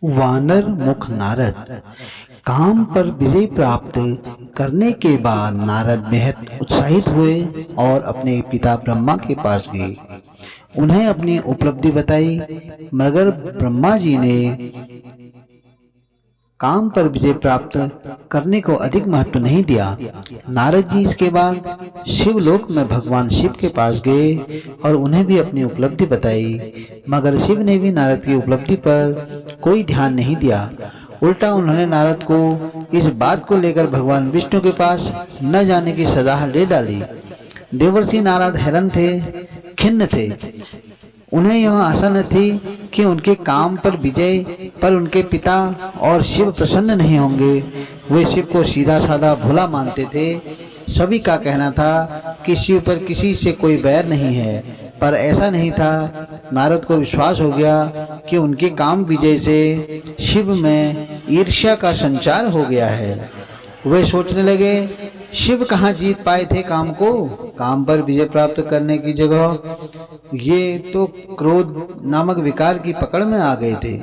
वानर मुख नारद। काम पर विजय प्राप्त करने के बाद नारद बेहद उत्साहित हुए और अपने पिता ब्रह्मा के पास गए। उन्हें अपनी उपलब्धि बताई, मगर ब्रह्मा जी ने काम पर विजय प्राप्त करने को अधिक महत्व नहीं दिया। नारद जी इसके बाद शिवलोक में भगवान शिव के पास गए और उन्हें भी अपनी उपलब्धि बताई, मगर शिव ने भी नारद की उपलब्धि पर कोई ध्यान नहीं दिया। उल्टा उन्होंने नारद को इस बात को लेकर भगवान विष्णु के पास न जाने की सलाह दे डाली। देवर्षि नारद हैरान थे, खिन्न थे। उन्हें यह आशा न थी कि उनके काम पर विजय पर उनके पिता और शिव प्रसन्न नहीं होंगे। वे शिव को सीधा साधा भोला मानते थे। सभी का कहना था कि शिव पर किसी से कोई बैर नहीं है, पर ऐसा नहीं था। नारद को विश्वास हो गया कि उनके काम विजय से शिव में ईर्ष्या का संचार हो गया है। वे सोचने लगे, शिव कहाँ जीत पाए थे काम को। काम पर विजय प्राप्त करने की जगह ये तो क्रोध नामक विकार की पकड़ में आ गए थे।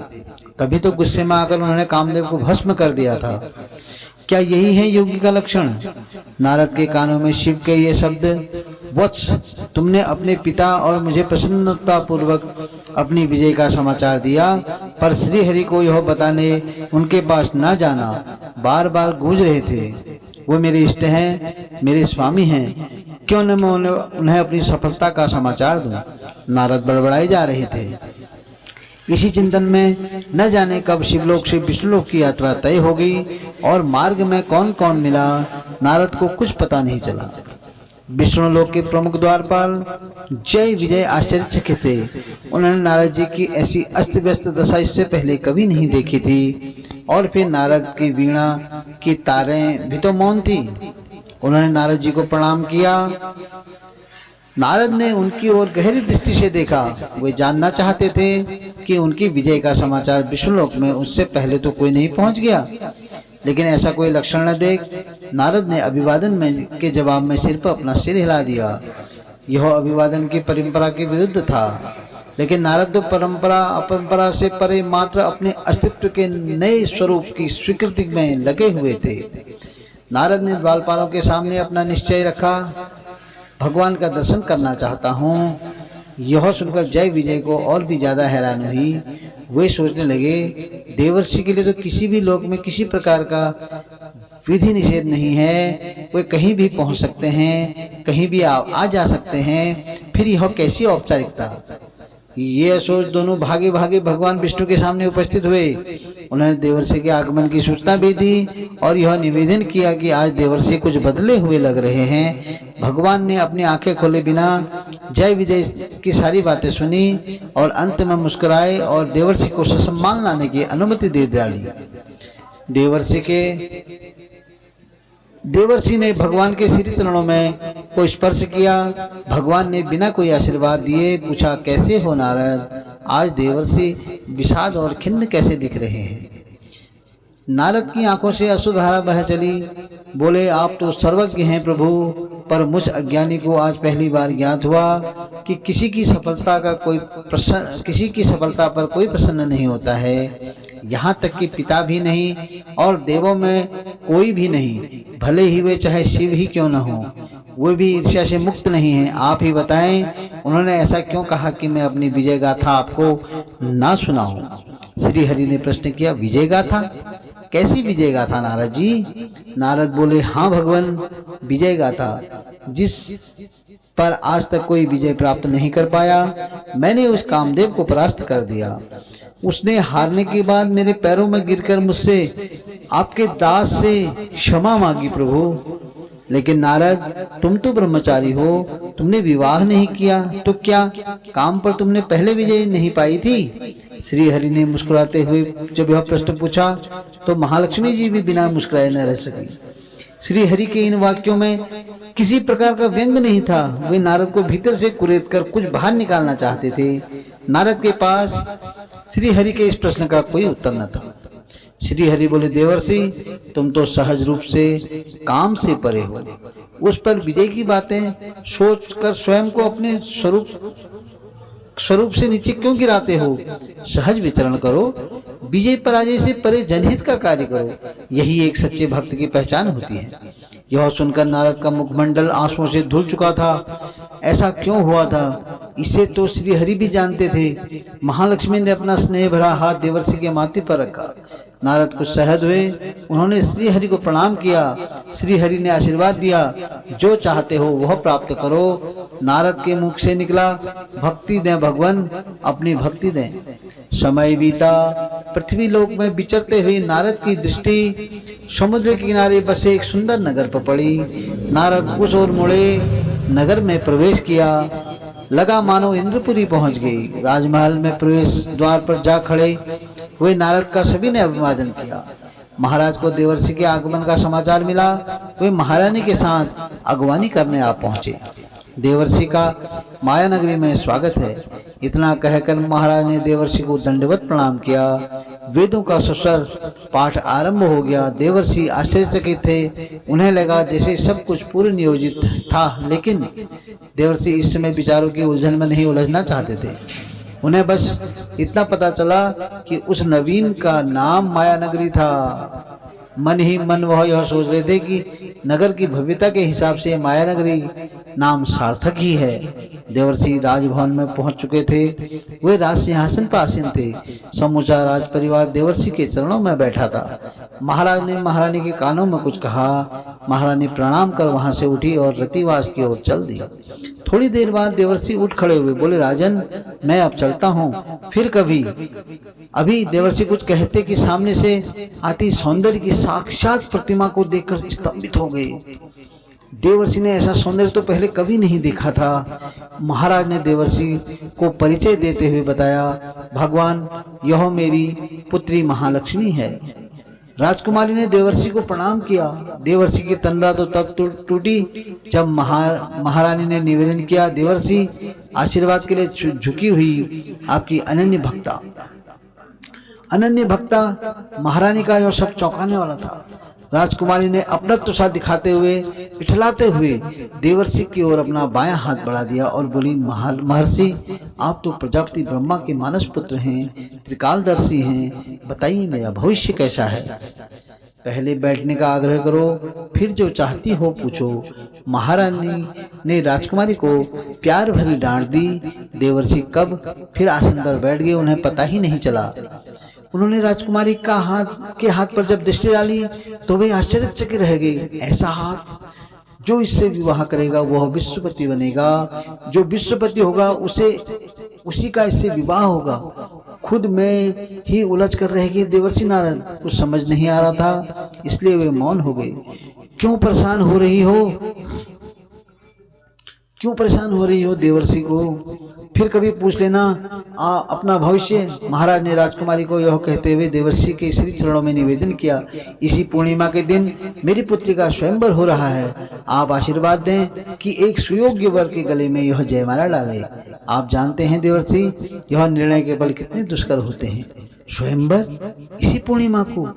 तभी तो गुस्से में आकर उन्होंने कामदेव को भस्म कर दिया था। क्या यही है योगी का लक्षण? नारद के कानों में शिव के ये शब्द, वत्स, तुमने अपने पिता और मुझे प्रसन्नता पूर्वक अपनी विजय का समाचार दिया, पर श्री हरि को यह बताने उनके पास न जाना, बार बार गूंज रहे थे। वो मेरे इष्ट हैं, मेरे स्वामी हैं, क्यों न मैं उन्हें अपनी सफलता का समाचार दूं। नारद बड़बड़ाए जा रहे थे। इसी चिंतन में न जाने कब शिवलोक से विष्णुलोक की यात्रा तय हो गई और मार्ग में कौन कौन मिला, नारद को कुछ पता नहीं चला। विष्णुलोक के प्रमुख द्वारपाल जय विजय आश्चर्यचकित थे। उन्होंने नारद जी की ऐसी अस्त व्यस्त दशा इससे पहले कभी नहीं देखी थी। और फिर नारद की वीणा की तारें भी तो मौन थी। उन्होंने नारद जी को प्रणाम किया। नारद ने उनकी ओर गहरी दृष्टि से देखा। वे जानना चाहते थे कि उनकी विजय का समाचार विष्णुलोक में उससे पहले तो कोई नहीं पहुंच गया, लेकिन ऐसा कोई लक्षण न देख नारद ने अभिवादन में के जवाब में सिर पर अपना सिर हिला दिया। यह अभिवादन की परंपरा के विरुद्ध था, लेकिन नारद तो परंपरा अपरंपरा से परे मात्र अपने अस्तित्व के नए स्वरूप की स्वीकृति में लगे हुए थे। नारद ने द्वारपालों के सामने अपना निश्चय रखा, भगवान का दर्शन करना चाहता हूँ। यह सुनकर जय विजय को और भी ज्यादा हैरान हुई। वे सोचने लगे, देवर्षि के लिए तो किसी भी लोक में किसी प्रकार का विधि निषेध नहीं है। वे कहीं भी पहुंच सकते हैं, कहीं भी आ जा सकते हैं, फिर यह कैसी औपचारिकता। ये सोच दोनों भागे भागे भगवान विष्णु के सामने उपस्थित हुए। उन्होंने देवर्षि के आगमन की सूचना भी दी और यह निवेदन किया कि आज देवर्षि कुछ बदले हुए लग रहे हैं। भगवान ने अपनी आंखें खोले बिना जय विजय की सारी बातें सुनी और अंत में मुस्कुराए और देवर्षि को ससम्मान लाने की अनुमति दे डाली। देवर्षि ने भगवान के श्री चरणों में को स्पर्श किया। भगवान ने बिना कोई आशीर्वाद दिए पूछा, कैसे हो नारद? आज देवर्षि विषाद और खिन्न कैसे दिख रहे हैं? नारद की आंखों से अश्रुधारा बह चली। बोले, आप तो सर्वज्ञ हैं प्रभु, पर मुझ अज्ञानी को आज पहली बार ज्ञात हुआ कि किसी की सफलता पर कोई प्रसन्न नहीं होता है। यहाँ तक कि पिता भी नहीं और देवों में कोई भी नहीं, भले ही वे चाहे शिव ही क्यों न हो, वे भी ईर्ष्या से मुक्त नहीं हैं। आप ही बताएं, उन्होंने ऐसा क्यों कहा कि मैं अपनी विजय गाथा आपको ना सुनाऊं? श्री हरि ने प्रश्न किया, विजय गाथा? कैसी विजय गाथा नारद जी? नारद बोले, हाँ भगवान, विजय गाथा जिस पर आज तक कोई विजय प्राप्त नहीं कर पाया। मैंने उस कामदेव को परास्त कर दिया। उसने हारने के बाद मेरे पैरों में गिरकर मुझसे आपके दास से क्षमा मांगी प्रभु। लेकिन नारद, तुम तो ब्रह्मचारी हो, तुमने विवाह नहीं किया, तो क्या काम पर तुमने पहले विजय नहीं पाई थी? श्री हरि ने मुस्कुराते हुए जब यह प्रश्न पूछा तो महालक्ष्मी जी भी बिना मुस्कुराए न रह सकी। श्री हरि के इन वाक्यों में किसी प्रकार का व्यंग नहीं था। वे नारद को भीतर से कुरेद कर कुछ बाहर निकालना चाहते थे। नारद के पास श्री हरि के इस प्रश्न का कोई उत्तर न था। श्री हरि बोले, देवर्षि, तुम तो सहज रूप से काम से परे हो। उस पर विजय की बातें सोचकर स्वयं को अपने स्वरूप से नीचे क्यों गिराते हो? सहज विचरण करो। विजय पराजय से परे जनहित का कार्य करो, यही एक सच्चे भक्त की पहचान होती है। यह सुनकर नारद का मुखमंडल आंसुओं से धुल चुका था। ऐसा क्यों हुआ था, इसे तो श्री हरि भी जानते थे। महालक्ष्मी ने अपना स्नेह भरा हाथ देवर्षि के माथे पर रखा। नारद कुछ सहज हुए, उन्होंने श्री हरि को प्रणाम किया। श्री हरि ने आशीर्वाद दिया, जो चाहते हो वह प्राप्त करो। नारद के मुख से निकला, भक्ति दें भगवान, अपनी भक्ति दें। समय बीता, पृथ्वी लोक में विचरते हुए नारद की दृष्टि समुद्र के किनारे बसे एक सुंदर नगर पर पड़ी। नारद उस ओर मुड़े, नगर में प्रवेश किया, लगा मानो इंद्रपुरी पहुंच गई। राजमहल में प्रवेश द्वार पर जा खड़े हुए नारद का सभी ने अभिवादन किया। महाराज को देवर्षि के आगमन का समाचार मिला। वे महारानी के साथ अगवानी करने आ पहुंचे। देवर्षि का माया नगरी में स्वागत है। इतना कहकर महाराज ने देवर्षि को दंडवत प्रणाम किया। वेदों का सुस्वर पाठ आरंभ हो गया। देवर्षि आश्चर्यचकित थे। उन्हें लगा जैसे सब कुछ पूर्व नियोजित था, लेकिन देवर्षि इस समय विचारों की उलझन में नहीं उलझना चाहते थे। उन्हें बस इतना पता चला कि उस नवीन का नाम माया नगरी था। मन ही मन वह यह सोच रहे थे कि नगर की भव्यता के हिसाब से माया नगरी नाम सार्थक ही है। देवर्षि राजभवन में पहुंच चुके थे। वे राज सिंहासन पर आसीन थे। समूचा राज परिवार देवर्षि के चरणों में बैठा था। महाराज ने महारानी के कानों में कुछ कहा। महारानी प्रणाम कर वहां से उठी और रतिवास की ओर चल दी। थोड़ी देर बाद देवर्षि उठ खड़े हुए, बोले, राजन, मैं अब चलता हूँ, फिर कभी। अभी देवर्षि कुछ कहते कि सामने से आती सौंदर्य की साक्षात प्रतिमा को देखकर स्तंभित हो गए। देवर्षि ने ऐसा सौंदर्य तो पहले कभी नहीं देखा था। महाराज ने देवर्षि को परिचय देते हुए बताया, भगवान, यह मेरी पुत्री महालक्ष्मी है। राजकुमारी ने देवर्षि को प्रणाम किया। देवर्षि की तंद्रा तो तब टूटी जब महारानी ने निवेदन किया, देवर्षि, आशीर्वाद के लिए झुकी हुई आपकी अनन्य भक्ता महारानी का यह सब चौंकाने वाला था। राजकुमारी ने अपनत्व सा दिखाते हुए, इठलाते हुए देवर्षि की ओर अपना बायां हाथ बढ़ा दिया और बोली, महर्षि, आप तो प्रजापति ब्रह्मा के मानस पुत्र हैं, त्रिकालदर्शी हैं, बताइए मेरा भविष्य कैसा है। पहले बैठने का आग्रह करो, फिर जो चाहती हो पूछो। महारानी ने राजकुमारी को प्यार भरी डांट दी। देवर्षि कब फिर आसन पर बैठ गए, उन्हें पता ही नहीं चला। उन्होंने राजकुमारी का हाथ पर जब दृष्टि डाली तो वे आश्चर्यचकित रह गए। ऐसा हाथ, जो इससे विवाह करेगा वह विश्वपति बनेगा, जो विश्वपति होगा उसी का इससे विवाह होगा। खुद में ही उलझ कर रह गए देवर्षि नारद। कुछ समझ नहीं आ रहा था, इसलिए वे मौन हो गए। क्यों परेशान हो रही हो देवर्षि को, फिर कभी पूछ लेना अपना भविष्य। महाराज ने राजकुमारी को यह कहते हुए देवर्षि के श्री चरणों में निवेदन किया, इसी पूर्णिमा के दिन मेरी पुत्री का स्वयंवर हो रहा है। आप आशीर्वाद दें कि एक सुयोग्य वर के गले में यह जयमाला डाले। आप जानते हैं देवर्षि, यह निर्णय के बल कितने दुष्कर होते हैं। स्वयंवर इसी पूर्णिमा को,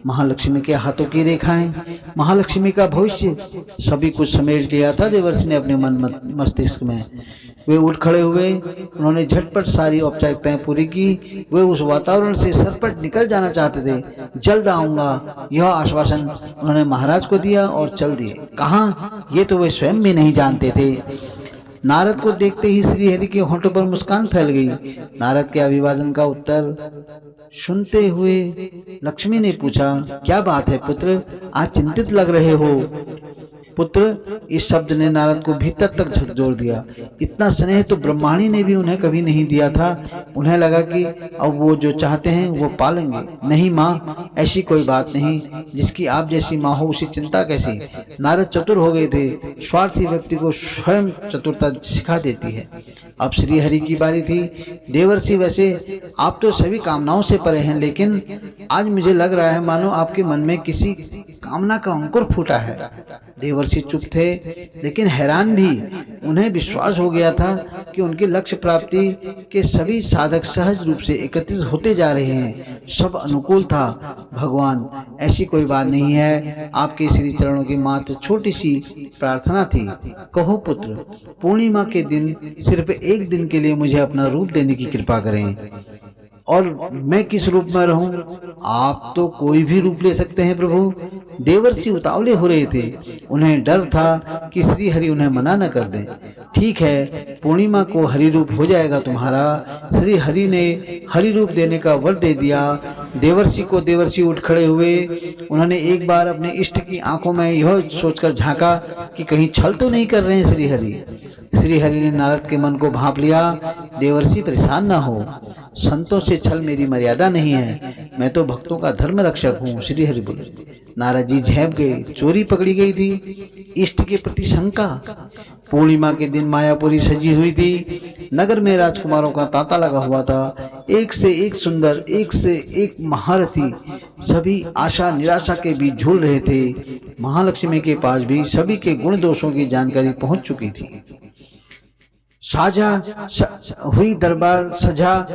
महालक्ष्मी के हाथों की रेखाएं, महालक्ष्मी का भविष्य, सभी कुछ समेट लिया था देवर्षि ने अपने मन मस्तिष्क में। वे उठ खड़े हुए। उन्होंने झटपट सारी औपचारिकताएं पूरी की। वे उस वातावरण से सरपट निकल जाना चाहते थे। जल्द आऊंगा, यह आश्वासन उन्होंने महाराज को दिया और चल दिए। कहाँ, ये तो वे स्वयं भी नहीं जानते थे। नारद को देखते ही श्रीहरि के होठों पर मुस्कान फैल गई। नारद के अभिवादन का उत्तर सुनते हुए लक्ष्मी ने पूछा, क्या बात है पुत्र, आज चिंतित लग रहे हो। पुत्र, इस शब्द ने नारद को भीतर तक झकझोर दिया। इतना स्नेह तो ब्रह्माणी ने भी उन्हें कभी नहीं दिया था। उन्हें लगा कि अब वो जो चाहते हैं वो पालेंगे। नहीं माँ, ऐसी कोई बात नहीं। जिसकी आप जैसी माँ हो उसे चिंता कैसी। नारद चतुर हो गए थे। स्वार्थी व्यक्ति को स्वयं चतुरता सिखा देती है। अब श्री हरि की बारी थी। देवर्षि, वैसे आप तो सभी कामनाओं से परे हैं, लेकिन आज मुझे लग रहा है मानो आपके मन में किसी कामना का अंकुर फूटा है। देवर्षि चुप थे, लेकिन हैरान भी। उन्हें विश्वास हो गया था कि उनके लक्ष्य प्राप्ति के सभी साधक सहज रूप से एकत्रित होते जा रहे हैं। सब अनुकूल था। भगवान, ऐसी कोई बात नहीं है। आपके श्री चरणों की मात्र छोटी सी प्रार्थना थी। कहो पुत्र, पूर्णिमा के दिन सिर्फ एक दिन के लिए मुझे अपना रूप देने की कृपा करें और मैं किस रूप में रहूं? आप तो कोई भी रूप ले सकते हैं प्रभु। देवर्षि उतावले हो रहे थे। उन्हें डर था कि श्री हरि उन्हें मना न कर दें। ठीक है, पूर्णिमा को हरि रूप हो जाएगा तुम्हारा। श्री हरि ने हरि रूप देने का वर दे दिया। देवर्षि को देवर्षि उठ खड़े हुए। उन्होंने एक बार अपने इष्ट की आंखों में यह सोचकर झांका कि कहीं छल तो नहीं कर रहे हैं श्री हरि। श्री हरि ने नारद के मन को भांप लिया। देवर्षि परेशान न हो, संतों से छल मेरी मर्यादा नहीं है, मैं तो भक्तों का धर्म रक्षक हूँ। श्री हरि बोले। नारद जी झेप गए। चोरी पकड़ी गई थी, इष्ट के प्रति शंका। पूर्णिमा के दिन मायापुरी सजी हुई थी। नगर में राजकुमारों का तांता लगा हुआ था। एक से एक सुंदर, एक से एक महारथी, सभी आशा निराशा के बीच झूल रहे थे। महालक्ष्मी के पास भी सभी के गुण दोषों की जानकारी पहुंच चुकी थी। साझा हुई दरबार सजा।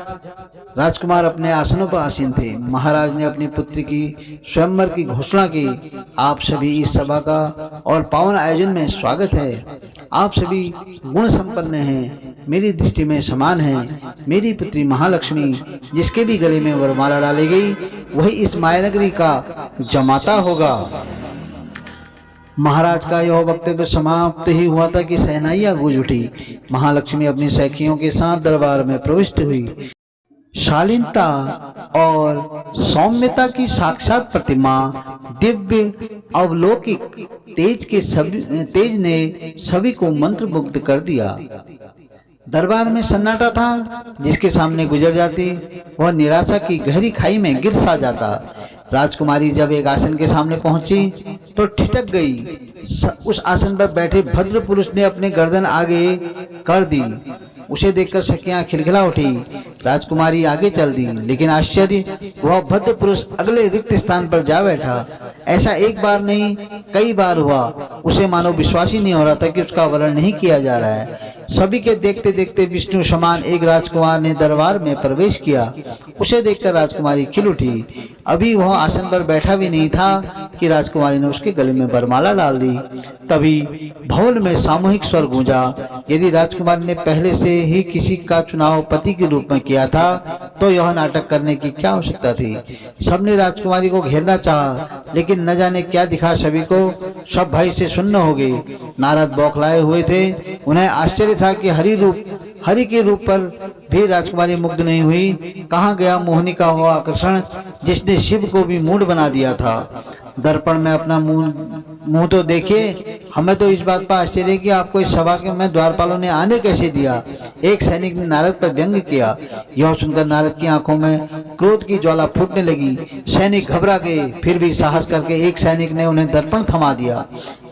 राजकुमार अपने आसनों पर आसीन थे। महाराज ने अपनी पुत्री की स्वयंवर की घोषणा की। आप सभी इस सभा का और पावन आयोजन में स्वागत है। आप सभी गुण संपन्न हैं, मेरी दृष्टि में समान हैं। मेरी पुत्री महालक्ष्मी, जिसके भी गले में वरमाला डाली गई, वही इस मायानगरी का जमाता होगा। महाराज का यह वक्तव्य समाप्त ही हुआ था कि शहनाइयां गूंज उठी। महालक्ष्मी अपनी सखियों के साथ दरबार में प्रविष्ट हुई। शालीनता और सौम्यता की साक्षात प्रतिमा, दिव्य अवलौकिक तेज ने सभी को मंत्रमुग्ध कर दिया। दरबार में सन्नाटा था। जिसके सामने गुजर जाती वह निराशा की गहरी खाई में गिर सा जाता। राजकुमारी जब एक आसन के सामने पहुंची तो ठिठक गई। उस आसन पर बैठे भद्र पुरुष ने अपने गर्दन आगे कर दी। उसे देखकर सखियां खिलखिला उठी। राजकुमारी आगे चल दी, लेकिन आश्चर्य, वह भद्र पुरुष अगले रिक्त स्थान पर जा बैठा। ऐसा एक बार नहीं, कई बार हुआ। उसे मानो विश्वास ही नहीं हो रहा था कि उसका वर्ण नहीं किया जा रहा है। सभी के देखते देखते विष्णु समान एक राजकुमार ने दरबार में प्रवेश किया। उसे देखकर राजकुमारी खिल उठी। अभी वह आसन पर बैठा भी नहीं था कि राजकुमारी ने उसके गले में वरमाला डाल दी। तभी भवन में सामूहिक स्वर गूंजा। यदि राजकुमारी ने पहले से ही किसी का चुनाव पति के रूप में किया था तो यह नाटक करने की क्या आवश्यकता थी। सबने राजकुमारी को घेरना चाहा, लेकिन न जाने क्या दिखा सभी को। सब भय से सुन्न हो गए। नारद बौखलाए हुए थे। उन्हें आश्चर्य था कि हरि के रूप पर भी राजकुमारी मुग्ध नहीं हुई। कहाँ गया मोहिनी का वो आकर्षण जिसने शिव को भी मूढ़ बना दिया था। दर्पण में अपना मुंह तो देखिए। हमें तो इस बात पर आश्चर्य है कि आपको इस सभा के में द्वारपालों ने आने कैसे दिया। एक सैनिक ने नारद पर व्यंग किया। यह सुनकर नारद की आंखों में क्रोध की ज्वाला फूटने लगी। सैनिक घबरा गए। फिर भी साहस करके एक सैनिक ने उन्हें दर्पण थमा दिया।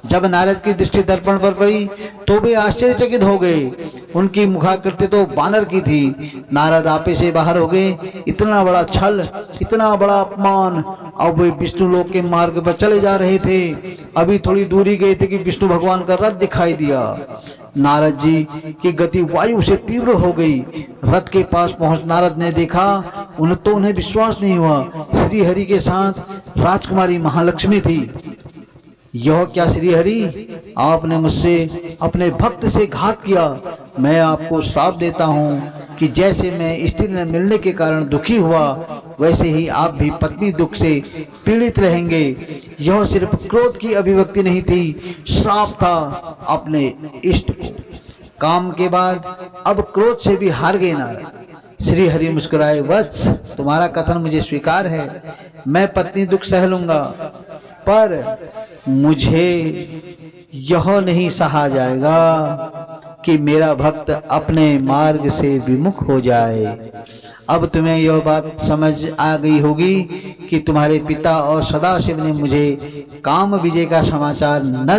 जब नारद की दृष्टि दर्पण पर पड़ी तो वे आश्चर्यचकित हो गए। उनकी मुखाकृति तो बानर की थी। नारद आपे से बाहर हो गए। इतना बड़ा छल, इतना बड़ा अपमान। अब वे विष्णु लोक के मार्ग पर चले जा रहे थे। अभी थोड़ी दूरी गए थे कि विष्णु भगवान का रथ दिखाई दिया। नारद जी की गति वायु से तीव्र हो गई। रथ के पास पहुंच नारद ने देखा। उन्हें विश्वास नहीं हुआ। श्री हरि के साथ राजकुमारी महालक्ष्मी थी। यह क्या श्री हरि, आपने मुझसे अपने भक्त से घात किया। मैं आपको श्राप देता हूँ कि जैसे मैं स्त्री न मिलने के कारण दुखी हुआ, वैसे ही आप भी पत्नी दुख से पीड़ित रहेंगे। यह सिर्फ क्रोध की अभिव्यक्ति नहीं थी, श्राप था अपने इष्ट को। काम के बाद अब क्रोध से भी हार गए नारद। श्री हरि मुस्कुराए। वत्स, तुम्हारा कथन मुझे स्वीकार है। मैं पत्नी दुख सह लूंगा, पर मुझे यह नहीं सहा जाएगा कि मेरा भक्त अपने मार्ग से विमुख हो जाए। अब तुम्हें यह बात समझ आ गई होगी कि तुम्हारे पिता और सदाशिव ने मुझे काम विजय का समाचार न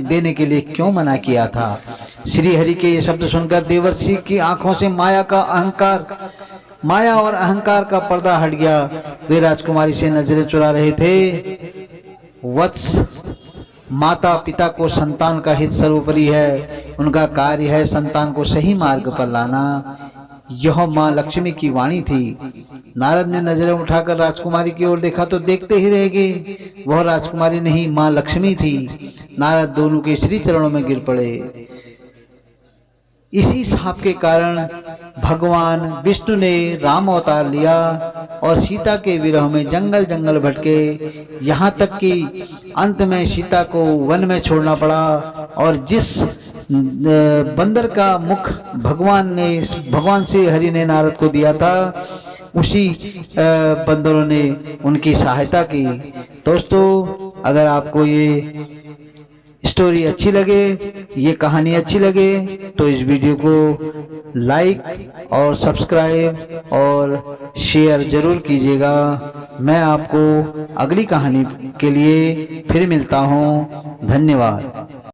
देने के लिए क्यों मना किया था। श्री हरि के ये शब्द सुनकर देवर्षि की आंखों से माया और अहंकार का पर्दा हट गया। वे राजकुमारी से नजरें चुरा रहे थे। वत्स, माता पिता को संतान का हित सर्वोपरि है। उनका कार्य है संतान को सही मार्ग पर लाना। यह माँ लक्ष्मी की वाणी थी। नारद ने नजरें उठाकर राजकुमारी की ओर देखा तो देखते ही रह गए। वह राजकुमारी नहीं, माँ लक्ष्मी थी। नारद दोनों के श्री चरणों में गिर पड़े। इसी शाप के कारण भगवान विष्णु ने राम अवतार लिया और सीता के विरह में जंगल जंगल भटके, यहाँ तक कि अंत में सीता को वन में छोड़ना पड़ा। और जिस बंदर का मुख भगवान से हरि ने नारद को दिया था, उसी बंदरों ने उनकी सहायता की। दोस्तों, अगर आपको ये स्टोरी अच्छी लगे, ये कहानी अच्छी लगे, तो इस वीडियो को लाइक और सब्सक्राइब और शेयर जरूर कीजिएगा। मैं आपको अगली कहानी के लिए फिर मिलता हूँ। धन्यवाद।